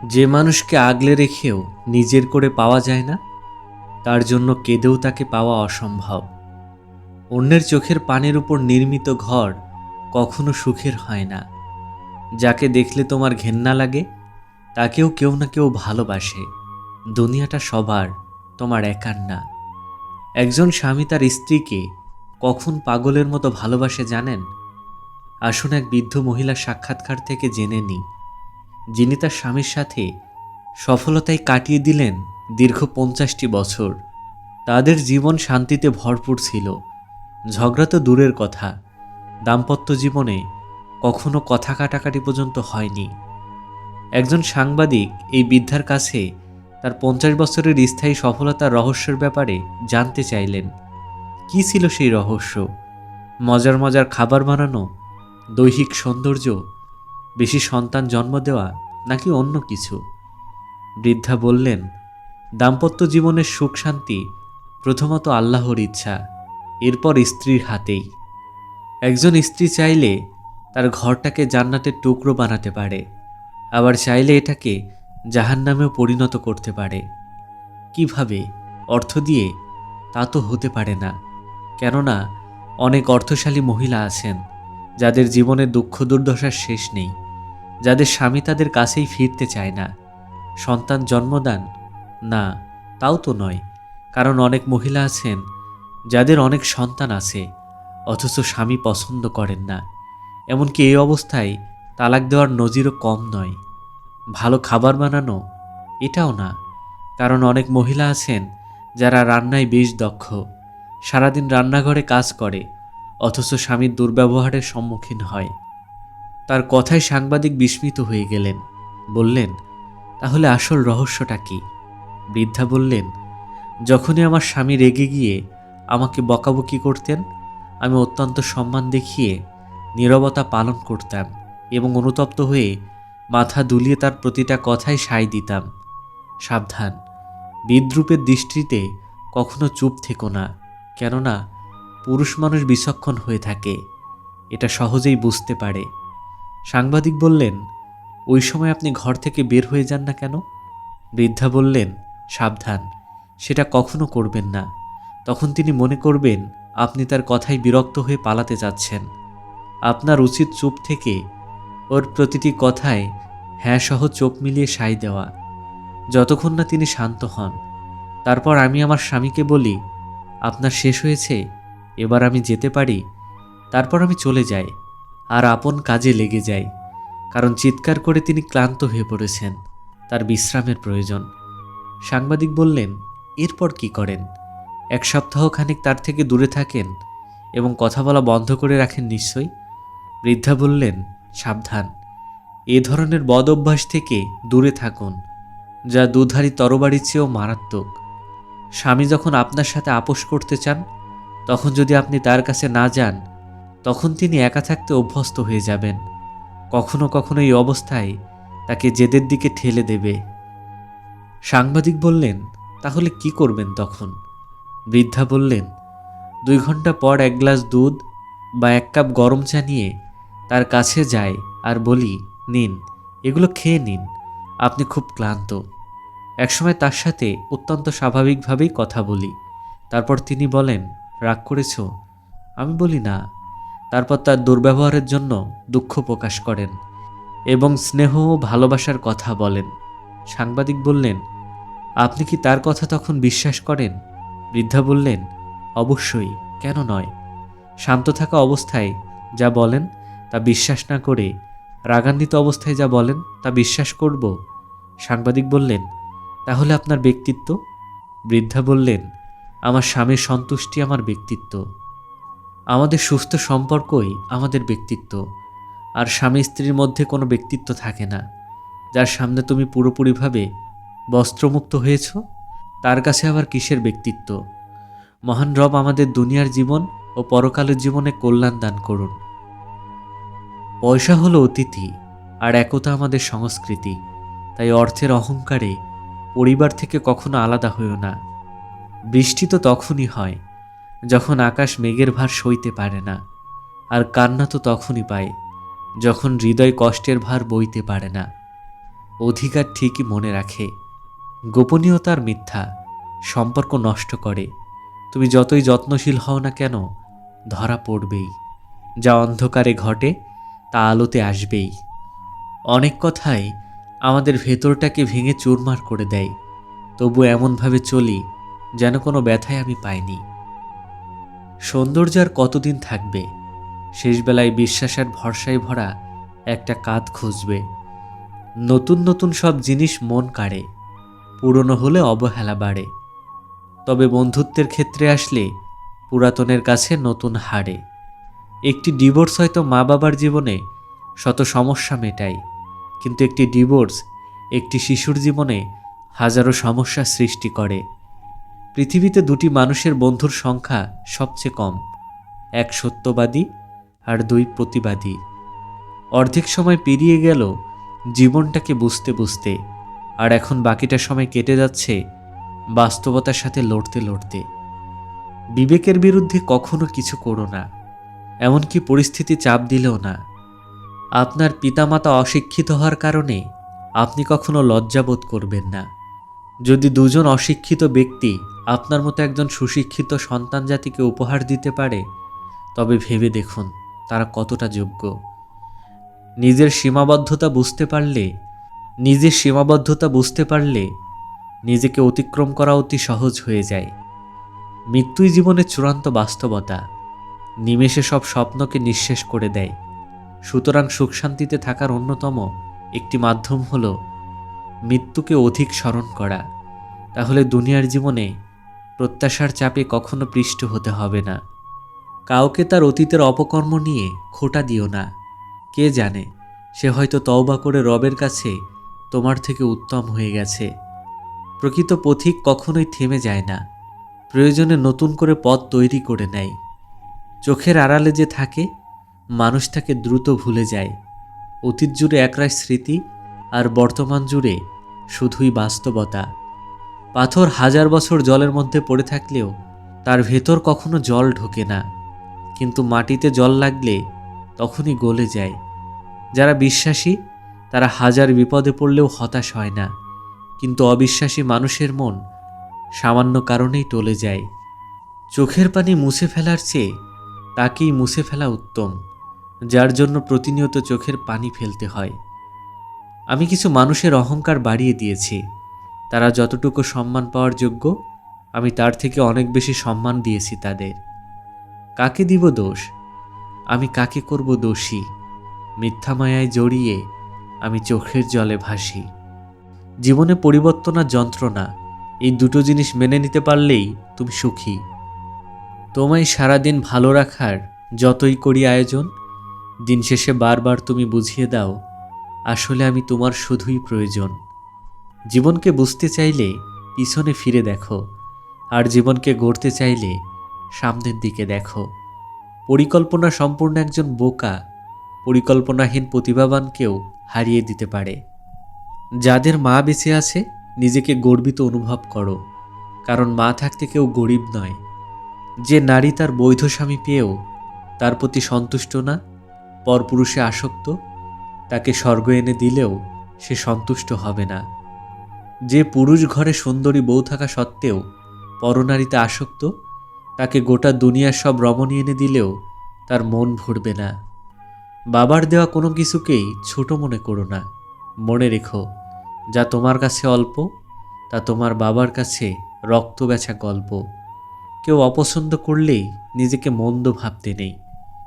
যে মানুষকে আগলে রেখেও নিজের করে পাওয়া যায় না, তার জন্য কেঁদেও তাকে পাওয়া অসম্ভব। অন্যের চোখের পানির উপর নির্মিত ঘর কখনো সুখের হয় না। যাকে দেখলে তোমার ঘেন্না লাগে, তাকেও কেউ না কেউ ভালোবাসে। দুনিয়াটা সবার, তোমার একার না। একজন স্বামী তার স্ত্রীকে কখন পাগলের মতো ভালোবাসে জানেন? আসুন এক বৃদ্ধ মহিলার সাক্ষাৎকার থেকে জেনে নিই, যিনি তার স্বামীর সাথে সফলতায় কাটিয়ে দিলেন দীর্ঘ 50টি বছর। তাদের জীবন শান্তিতে ভরপুর ছিল। ঝগড়া তো দূরের কথা, দাম্পত্য জীবনে কখনো কথা কাটাকাটি পর্যন্ত হয়নি। একজন সাংবাদিক এই বৃদ্ধার কাছে তার 50 বছরের স্থায়ী সফলতার রহস্যের ব্যাপারে জানতে চাইলেন। কি ছিল সেই রহস্য? মজার মজার খাবার বানানো, দৈহিক সৌন্দর্য, বেশি সন্তান জন্ম দেওয়া, নাকি অন্য কিছু? বৃদ্ধা বললেন, দাম্পত্য জীবনের সুখ শান্তি প্রথমত আল্লাহর ইচ্ছা, এরপর স্ত্রীর হাতেই। একজন স্ত্রী চাইলে তার ঘরটাকে জান্নাতের টুকরো বানাতে পারে, আবার চাইলে এটাকে জাহান্নামেও পরিণত করতে পারে। কিভাবে? অর্থ দিয়ে? তা তো হতে পারে না। কেননা অনেক অর্থশালী মহিলা আছেন যাদের জীবনে দুঃখ দুর্দশার শেষ নেই, যাদের স্বামী তাদের কাছেই ফিরতে চায় না। সন্তান জন্মদান? না, তাও তো নয়। কারণ অনেক মহিলা আছেন যাদের অনেক সন্তান আছে, অথচ স্বামী পছন্দ করেন না। এমনকি এই অবস্থায় তালাক দেওয়ার নজিরও কম নয়। ভালো খাবার বানানো? এটাও না। কারণ অনেক মহিলা আছেন যারা রান্নায় বেশ দক্ষ, সারাদিন রান্নাঘরে কাজ করে, অথচ স্বামীর দুর্ব্যবহারের সম্মুখীন হয়। তার কথায় সাংবাদিক বিস্মিত হয়ে গেলেন। বললেন, তাহলে আসল রহস্যটা কি? বৃদ্ধা বললেন, যখনই আমার স্বামী রেগে গিয়ে আমাকে বকাবকি করতেন, আমি অত্যন্ত সম্মান দেখিয়ে নীরবতা পালন করতাম এবং অনুতপ্ত হয়ে মাথা দুলিয়ে তার প্রতিটা কথায় সায় দিতাম। সাবধান, বিদ্রূপের দৃষ্টিতে কখনো চুপ থেকো না, কেননা পুরুষ মানুষ বিচক্ষণ হয়ে থাকে, এটা সহজেই বুঝতে পারে। সাংবাদিক বললেন, ওই সময় আপনি ঘর থেকে বের হয়ে যান না কেন? বৃদ্ধা বললেন, সাবধান, সেটা কখনো করবেন না। তখন তিনি মনে করবেন আপনি তার কথায় বিরক্ত হয়ে পালাতে যাচ্ছেন। আপনার উচিত চুপ থেকে ওর প্রতিটি কথায় হ্যাঁ সহ চোখ মিলিয়ে সায় দেওয়া, যতক্ষণ না তিনি শান্ত হন। তারপর আমি আমার স্বামীকে বলি, আপনার শেষ হয়েছে, এবার আমি যেতে পারি। তারপর আমি চলে যাই আর আপন কাজে লেগে যাই, কারণ চিৎকার করে তিনি ক্লান্ত হয়ে পড়েছেন, তার বিশ্রামের প্রয়োজন। সাংবাদিক বললেন, এরপর কি করেন? 1 সপ্তাহ খানিক তার থেকে দূরে থাকেন এবং কথা বলা বন্ধ করে রাখেন নিশ্চয়ই? বৃদ্ধা বললেন, সাবধান, এ ধরনের বদ অভ্যাস থেকে দূরে থাকুন, যা দুধারী তরবারির চেয়েও মারাত্মক। স্বামী যখন আপনার সাথে আপোষ করতে চান, তখন যদি আপনি তার কাছে না যান, তখন তিনি একা থাকতে অভ্যস্ত হয়ে যাবেন। কখনো কখনো এই অবস্থায় তাকে জেদের দিকে ঠেলে দেবে। সাংবাদিক বললেন, তাহলে কি করবেন তখন? বৃদ্ধা বললেন, 2 ঘন্টা পর 1 গ্লাস দুধ বা 1 কাপ গরম চা নিয়ে তার কাছে যাই আর বলি, নিন, এগুলো খেয়ে নিন, আপনি খুব ক্লান্ত। একসময় তার সাথে অত্যন্ত স্বাভাবিকভাবেই কথা বলি। তারপর তিনি বলেন, রাগ করেছ? আমি বলি না। তারপর তার দুর্ব্যবহারের জন্য দুঃখ প্রকাশ করেন এবং স্নেহ ও ভালোবাসার কথা বলেন। সাংবাদিক বললেন, আপনি কি তার কথা তখন বিশ্বাস করেন? বৃদ্ধা বললেন, অবশ্যই, কেন নয়। শান্ত থাকা অবস্থায় যা বলেন তা বিশ্বাস না করে রাগান্বিত অবস্থায় যা বলেন তা বিশ্বাস করব? সাংবাদিক বললেন, তাহলে আপনার ব্যক্তিত্ব? বৃদ্ধা বললেন, আমার স্বামীর সন্তুষ্টি আমার ব্যক্তিত্ব। আমাদের সুস্থ সম্পর্কই আমাদের ব্যক্তিত্ব। আর স্বামী স্ত্রীর মধ্যে কোনো ব্যক্তিত্ব থাকে না। যার সামনে তুমি পুরোপুরিভাবে বস্ত্রমুক্ত হয়েছ, তার কাছে আবার কিসের ব্যক্তিত্ব? মহান রব আমাদের দুনিয়ার জীবন ও পরকালের জীবনে কল্যাণ দান করুন। পয়সা হলো অতিথি, আর একতা আমাদের সংস্কৃতি। তাই অর্থের অহংকারে পরিবার থেকে কখনো আলাদা হইও না। বৃষ্টি তো তখনই হয় যখন আকাশ মেঘের ভার সইতে পারে না, আর কান্না তো তখনই পায় যখন হৃদয় কষ্টের ভার বইতে পারে না। অধিকার ঠিকই মনে রাখে। গোপনীয়তার মিথ্যা সম্পর্ক নষ্ট করে। তুমি যতই যত্নশীল হও না কেন, ধরা পড়বেই। যা অন্ধকারে ঘটে তা আলোতে আসবেই। অনেক কথাই আমাদের ভেতরটাকে ভেঙে চুরমার করে দেয়, তবু এমনভাবে চলি যেন কোনো ব্যথাই আমি পাইনি। সৌন্দর্য আর কতদিন থাকবে? শেষবেলায় বিশ্বাস আর ভরসায় ভরা একটা কাঁধ খুঁজবে। নতুন নতুন সব জিনিস মন কাড়ে, পুরনো হলে অবহেলা বাড়ে। তবে বন্ধুত্বের ক্ষেত্রে আসলে পুরাতনের কাছে নতুন হারে। একটি ডিভোর্স হয়তো মা বাবার জীবনে শত সমস্যা মেটায়, কিন্তু একটি ডিভোর্স একটি শিশুর জীবনে হাজারো সমস্যা সৃষ্টি করে। পৃথিবীতে দুটি মানুষের বন্ধুর সংখ্যা সবচেয়ে কম, এক সত্যবাদী আর দুই প্রতিবাদী। অর্ধেক সময় পেরিয়ে গেল জীবনটাকে বুঝতে বুঝতে, আর এখন বাকিটা সময় কেটে যাচ্ছে বাস্তবতার সাথে লড়তে লড়তে। বিবেকের বিরুদ্ধে কখনো কিছু করো না, এমনকি পরিস্থিতি চাপ দিলেও না। আপনার পিতামাতা অশিক্ষিত হওয়ার কারণে আপনি কখনো লজ্জাবোধ করবেন না। যদি দুজন অশিক্ষিত ব্যক্তি আপনার মতো একজন সুশিক্ষিত সন্তান জাতিকে উপহার দিতে পারে, তবে ভেবে দেখুন তারা কতটা যোগ্য। নিজের সীমাবদ্ধতা বুঝতে পারলে নিজেকে অতিক্রম করা অতি সহজ হয়ে যায়। মৃত্যুই জীবনের চূড়ান্ত বাস্তবতা, নিমেষে সব স্বপ্নকে নিঃশেষ করে দেয়। সুতরাং সুখ শান্তিতে থাকার অন্যতম একটি মাধ্যম হল মৃত্যুকে অধিক স্মরণ করা। তাহলে দুনিয়ার জীবনে প্রত্যাশার চাপে কখনো পৃষ্ঠ হতে হবে না। কাউকে তার অতীতের অপকর্ম নিয়ে খোঁটা দিও না। কে জানে, সে হয়তো তওবা করে রবের কাছে তোমার থেকে উত্তম হয়ে গেছে। প্রকৃত পথিক কখনোই থেমে যায় না, প্রয়োজনে নতুন করে পথ তৈরি করে নেয়। চোখের আড়ালে যে থাকে, মানুষ তাকে দ্রুত ভুলে যায়। অতীত জুড়ে একরাশ স্মৃতি, আর বর্তমান জুড়ে শুধুই বাস্তবতা। পাথর 1000 বছর জলের মধ্যে পড়ে থাকলেও তার ভেতর কখনো জল ঢোকে না, কিন্তু মাটিতে জল লাগলে তখনই গলে যায়। যারা বিশ্বাসী তারা 1000 বিপদে পড়লেও হতাশ হয় না, কিন্তু অবিশ্বাসী মানুষের মন সামান্য কারণেই টলে যায়। চোখের পানি মুছে ফেলার চেয়ে তাকেই মুছে ফেলা উত্তম, যার জন্য প্রতিনিয়ত চোখের পানি ফেলতে হয়। আমি কিছু মানুষের অহংকার বাড়িয়ে দিয়েছি। তারা যতটুকু সম্মান পাওয়ার যোগ্য, আমি তার থেকে অনেক বেশি সম্মান দিয়েছি তাদের। কাকে দিব দোষ? আমি কাকে করব দোষী? মিথ্যা মায়ায় জড়িয়ে আমি চোখের জলে ভাসি। জীবনে পরিবর্তন আর যন্ত্রণা, এই দুটো জিনিস মেনে নিতে পারলেই তুমি সুখী। তোমায় সারাদিন ভালো রাখার যতই করি আয়োজন, দিন শেষে বারবার তুমি বুঝিয়ে দাও, আসলে আমি তোমার শুধুই প্রয়োজন। জীবনকে বুঝতে চাইলে পিছনে ফিরে দেখো, আর জীবনকে গড়তে চাইলে সামনের দিকে দেখো। পরিকল্পনা সম্পূর্ণ একজন বোকা পরিকল্পনাহীন প্রতিভাবানকেও হারিয়ে দিতে পারে। যাদের মা বেঁচে আছে, নিজেকে গর্বিত অনুভব করো, কারণ মা থাকতে কেউ গরিব নয়। যে নারী তার বৈধ স্বামী পেয়েও তার প্রতি সন্তুষ্ট না, পরপুরুষে আসক্ত, তাকে স্বর্গ এনে দিলেও সে সন্তুষ্ট হবে না। যে পুরুষ ঘরে সুন্দরী বউ থাকা সত্ত্বেও পরনারীতে আসক্ত, তাকে গোটা দুনিয়ার সব রমণী এনে দিলেও তার মন ভরবে না। বাবার দেওয়া কোনো কিছুকেই ছোট মনে করো না। মনে রেখো, যা তোমার কাছে অল্প, তা তোমার বাবার কাছে রক্ত বেচা গল্প। কেউ অপছন্দ করলেই নিজেকে মন্দ ভাবতে নেই,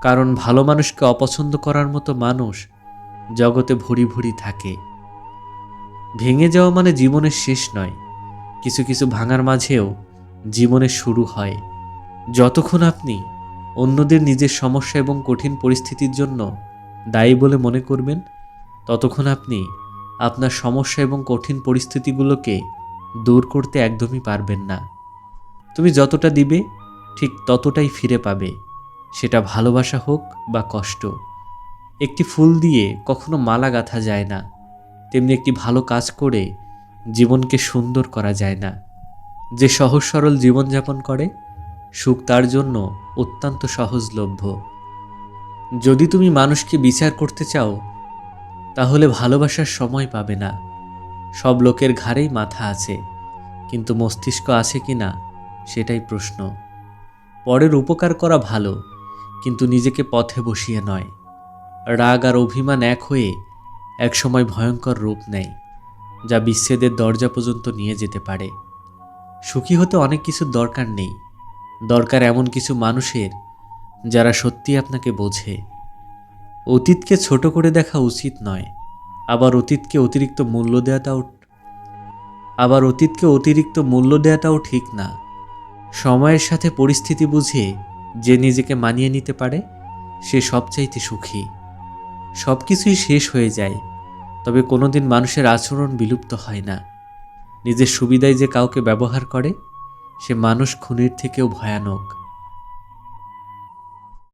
কারণ ভালো মানুষকে অপছন্দ করার মতো মানুষ জগতে ভরি ভরি থাকে। ভেঙে যাওয়া মানে জীবনের শেষ নয়, কিছু কিছু ভাঙার মাঝেও জীবনের শুরু হয়। যতক্ষণ আপনি অন্যদের নিজের সমস্যা এবং কঠিন পরিস্থিতির জন্য দায়ী বলে মনে করবেন, ততক্ষণ আপনি আপনার সমস্যা এবং কঠিন পরিস্থিতিগুলোকে দূর করতে একদমই পারবেন না। তুমি যতটা দিবে ঠিক ততটাই ফিরে পাবে, সেটা ভালোবাসা হোক বা কষ্ট। একটি ফুল দিয়ে কখনো মালা গাঁথা যায় না, তেমনি একটি ভালো কাজ করে জীবনকে সুন্দর করা যায় না। যে সহজ সরল জীবনযাপন করে, সুখ তার জন্য অত্যন্ত সহজলভ্য। যদি তুমি মানুষকে বিচার করতে চাও, তাহলে ভালোবাসার সময় পাবে না। সব লোকের ঘাড়েই মাথা আছে, কিন্তু মস্তিষ্ক আছে কি না সেটাই প্রশ্ন। পরের উপকার করা ভালো, কিন্তু নিজেকে পথে বসিয়ে নয়। রাগ আর অভিমান এক হয়ে একসময় ভয়ঙ্কর রূপ নেয়, যা বিচ্ছেদের দরজা পর্যন্ত নিয়ে যেতে পারে। সুখী হতে অনেক কিছুর দরকার নেই, দরকার এমন কিছু মানুষের যারা সত্যি আপনাকে বোঝে। অতীতকে ছোট করে দেখা উচিত নয়, আবার অতীতকে অতিরিক্ত মূল্য দেওয়াটাও ঠিক না। সময়ের সাথে পরিস্থিতি বুঝে যে নিজেকে মানিয়ে নিতে পারে সে সবচাইতে সুখী। সব কিছুই শেষ হয়ে যায়, তবে কোনোদিন মানুষের আচরণ বিলুপ্ত হয় না। নিজের সুবিধায় যে কাউকে ব্যবহার করে সে মানুষ খুনির থেকেও ভয়ানক।